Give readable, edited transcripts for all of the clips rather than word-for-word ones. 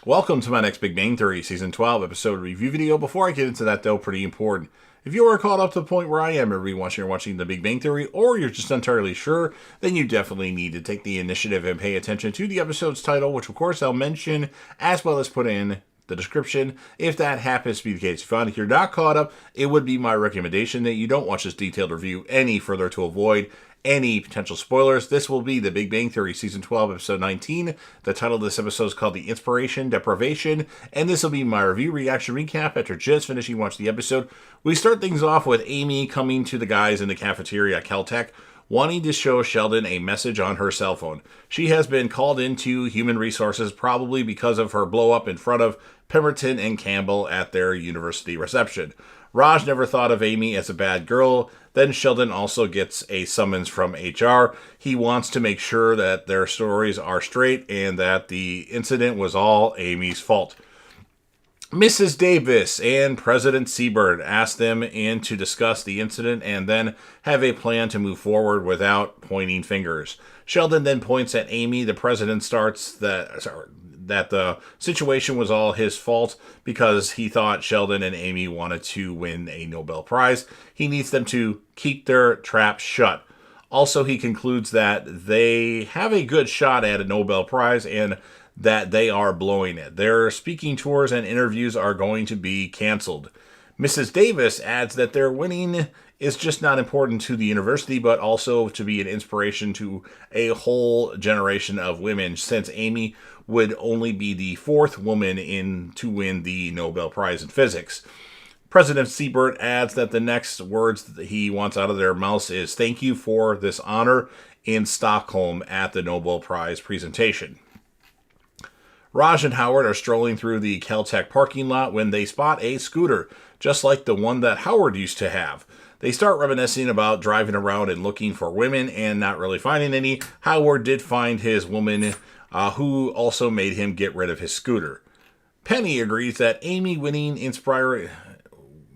Welcome to my next Big Bang Theory Season 12 episode review video. Before I get into that, though, pretty important. If you are caught up to the point where I am every once you're watching The Big Bang Theory, or you're just entirely sure, then you definitely need to take the initiative and pay attention to the episode's title, which of course I'll mention, as well as put in the description. If that happens to be the case, if you're not caught up, it would be my recommendation that you don't watch this detailed review any further to avoid any potential spoilers. This will be The Big Bang Theory Season 12, Episode 19. The title of this episode is called The Inspiration, Deprivation, and this will be my review reaction recap after just finishing watching the episode. We start things off with Amy coming to the guys in the cafeteria at Caltech, wanting to show Sheldon a message on her cell phone. She has been called into human resources probably because of her blow-up in front of Pemberton and Campbell at their university reception. Raj never thought of Amy as a bad girl. Then Sheldon also gets a summons from HR. He wants to make sure that their stories are straight and that the incident was all Amy's fault. Mrs. Davis and President Seabird ask them in to discuss the incident and then have a plan to move forward without pointing fingers. Sheldon then points at Amy. The president starts that the situation was all his fault because he thought Sheldon and Amy wanted to win a Nobel Prize. He needs them to keep their trap shut. Also, he concludes that they have a good shot at a Nobel Prize and that they are blowing it. Their speaking tours and interviews are going to be canceled. Mrs. Davis adds that their winning is just not important to the university, but also to be an inspiration to a whole generation of women, since Amy would only be the fourth woman to win the Nobel Prize in Physics. President Seabird adds that the next words that he wants out of their mouths is "Thank you for this honor" in Stockholm at the Nobel Prize presentation. Raj and Howard are strolling through the Caltech parking lot when they spot a scooter, just like the one that Howard used to have. They start reminiscing about driving around and looking for women and not really finding any. Howard did find his woman, who also made him get rid of his scooter. Penny agrees that Amy winning inspiring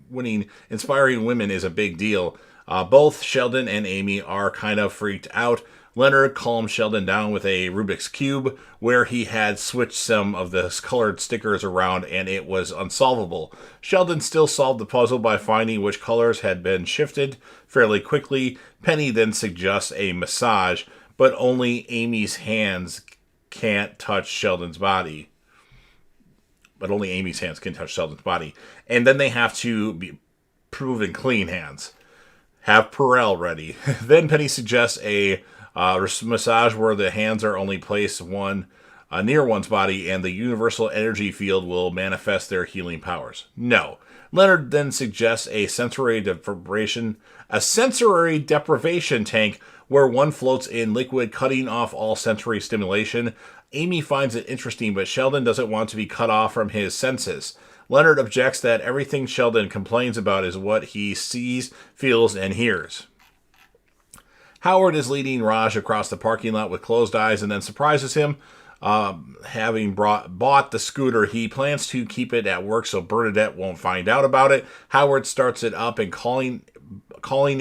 women is a big deal. Both Sheldon and Amy are kind of freaked out. Leonard calms Sheldon down with a Rubik's Cube where he had switched some of the colored stickers around and it was unsolvable. Sheldon still solved the puzzle by finding which colors had been shifted fairly quickly. Penny then suggests a massage, but only Amy's hands can't touch Sheldon's body. And then they have to be proven clean hands. Have Perel ready. Then Penny suggests a massage where the hands are only placed near one's body and the universal energy field will manifest their healing powers. No. Leonard then suggests a sensory deprivation tank where one floats in liquid, cutting off all sensory stimulation. Amy finds it interesting, but Sheldon doesn't want to be cut off from his senses. Leonard objects that everything Sheldon complains about is what he sees, feels, and hears. Howard is leading Raj across the parking lot with closed eyes and then surprises him. Having bought the scooter, he plans to keep it at work so Bernadette won't find out about it. Howard starts it up and calling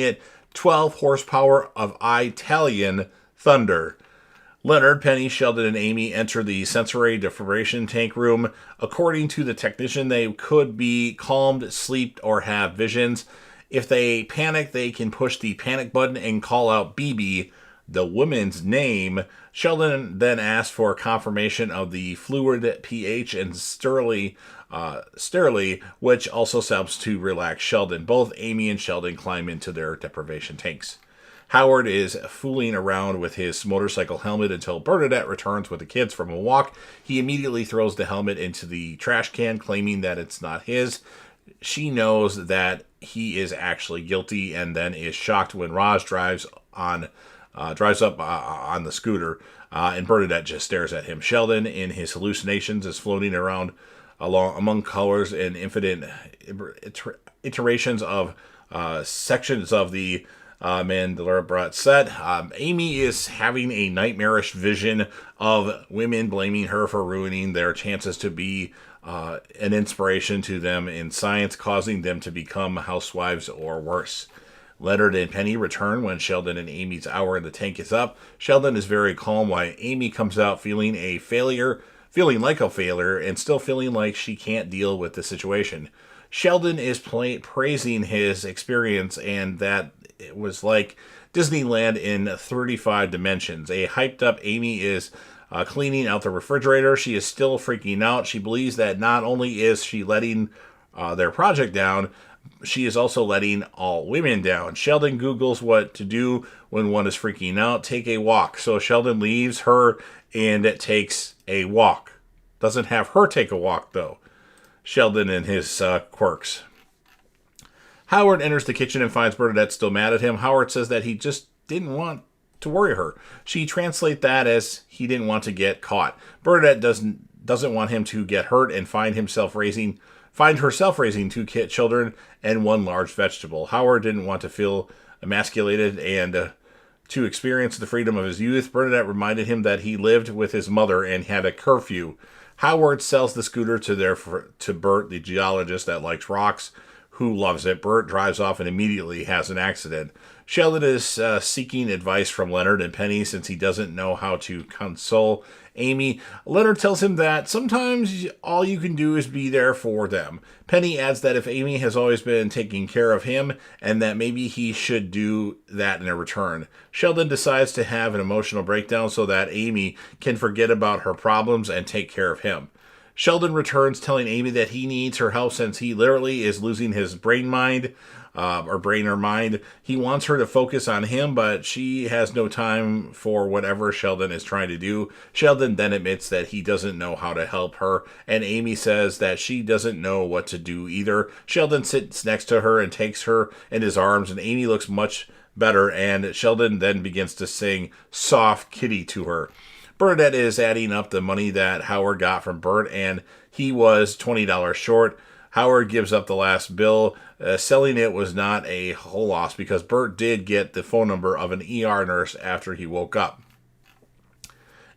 it 12 horsepower of Italian thunder. Leonard, Penny, Sheldon, and Amy enter the sensory deprivation tank room. According to the technician, they could be calmed, sleep, or have visions. If they panic, they can push the panic button and call out BB, the woman's name. Sheldon then asks for confirmation of the fluid pH and sterility, which also helps to relax Sheldon. Both Amy and Sheldon climb into their deprivation tanks. Howard is fooling around with his motorcycle helmet until Bernadette returns with the kids from a walk. He immediately throws the helmet into the trash can, claiming that it's not his. She knows that he is actually guilty and then is shocked when Raj drives up on the scooter, and Bernadette just stares at him. Sheldon, in his hallucinations, is floating around among colors and infinite iterations of sections of the Mandela set. Amy is having a nightmarish vision of women blaming her for ruining their chances to be an inspiration to them in science, causing them to become housewives or worse. Leonard and Penny return when Sheldon and Amy's hour in the tank is up. Sheldon is very calm while Amy comes out feeling a failure feeling like a failure and still feeling like she can't deal with the situation. Sheldon is praising his experience and that it was like Disneyland in 35 dimensions. A hyped up Amy is cleaning out the refrigerator. She is still freaking out. She believes that not only is she letting their project down, she is also letting all women down. Sheldon Googles what to do when one is freaking out. Take a walk. So Sheldon leaves her and takes a walk. Doesn't have her take a walk, though. Sheldon and his quirks. Howard enters the kitchen and finds Bernadette still mad at him. Howard says that he just didn't want to worry her. She translates that as he didn't want to get caught. Bernadette doesn't want him to get hurt and find herself raising 2 children and 1 large vegetable. Howard didn't want to feel emasculated and to experience the freedom of his youth. Bernadette reminded him that he lived with his mother and had a curfew. Howard sells the scooter to Bert, the geologist that likes rocks, who loves it. Bert drives off and immediately has an accident. Sheldon is seeking advice from Leonard and Penny since he doesn't know how to console Amy. Leonard tells him that sometimes all you can do is be there for them. Penny adds that if Amy has always been taking care of him and that maybe he should do that in a return. Sheldon decides to have an emotional breakdown so that Amy can forget about her problems and take care of him. Sheldon returns telling Amy that he needs her help since he literally is losing his brain or mind. He wants her to focus on him, but she has no time for whatever Sheldon is trying to do. Sheldon then admits that he doesn't know how to help her, and Amy says that she doesn't know what to do either. Sheldon sits next to her and takes her in his arms, and Amy looks much better, and Sheldon then begins to sing Soft Kitty to her. Bernadette is adding up the money that Howard got from Bert, and he was $20 short. Howard gives up the last bill. Selling it was not a whole loss because Bert did get the phone number of an ER nurse after he woke up.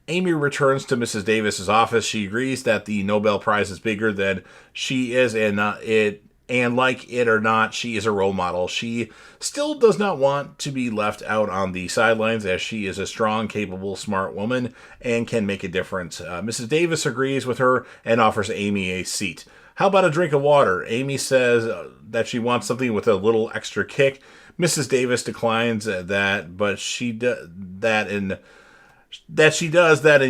Amy returns to Mrs. Davis's office. She agrees that the Nobel Prize is bigger than she is, and like it or not, she is a role model. She still does not want to be left out on the sidelines as she is a strong, capable, smart woman and can make a difference. Mrs. Davis agrees with her and offers Amy a seat. How about a drink of water? Amy says that she wants something with a little extra kick. Mrs. Davis declines that, but she does that in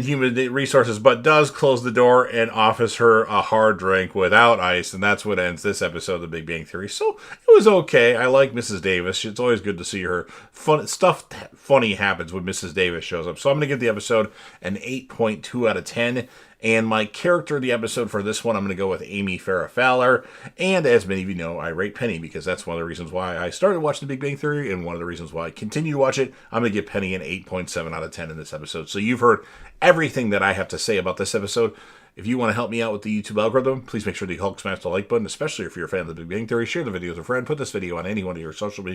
human resources, but does close the door and offers her a hard drink without ice, and that's what ends this episode of The Big Bang Theory. So it was okay. I like Mrs. Davis. It's always good to see her. Funny happens when Mrs. Davis shows up. So I'm going to give the episode an 8.2 out of 10. And my character of the episode for this one, I'm going to go with Amy Farrah Fowler. And as many of you know, I rate Penny because that's one of the reasons why I started watching The Big Bang Theory and one of the reasons why I continue to watch it. I'm going to give Penny an 8.7 out of 10 in this episode. So you've heard everything that I have to say about this episode. If you want to help me out with the YouTube algorithm, please make sure to Hulk smash the like button, especially if you're a fan of The Big Bang Theory. Share the video with a friend. Put this video on any one of your social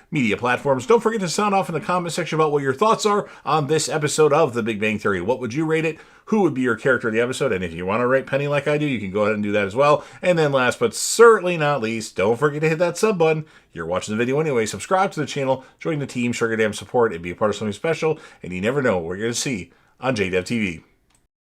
media platforms. Don't forget to sound off in the comment section about what your thoughts are on this episode of The Big Bang Theory. What would you rate it? Who would be your character of the episode? And if you want to rate Penny like I do, you can go ahead and do that as well. And then last but certainly not least, don't forget to hit that sub button. You're watching the video anyway. Subscribe to the channel, join the team, Sugar Dam support, and be a part of something special. And you never know what you're going to see on JDev TV.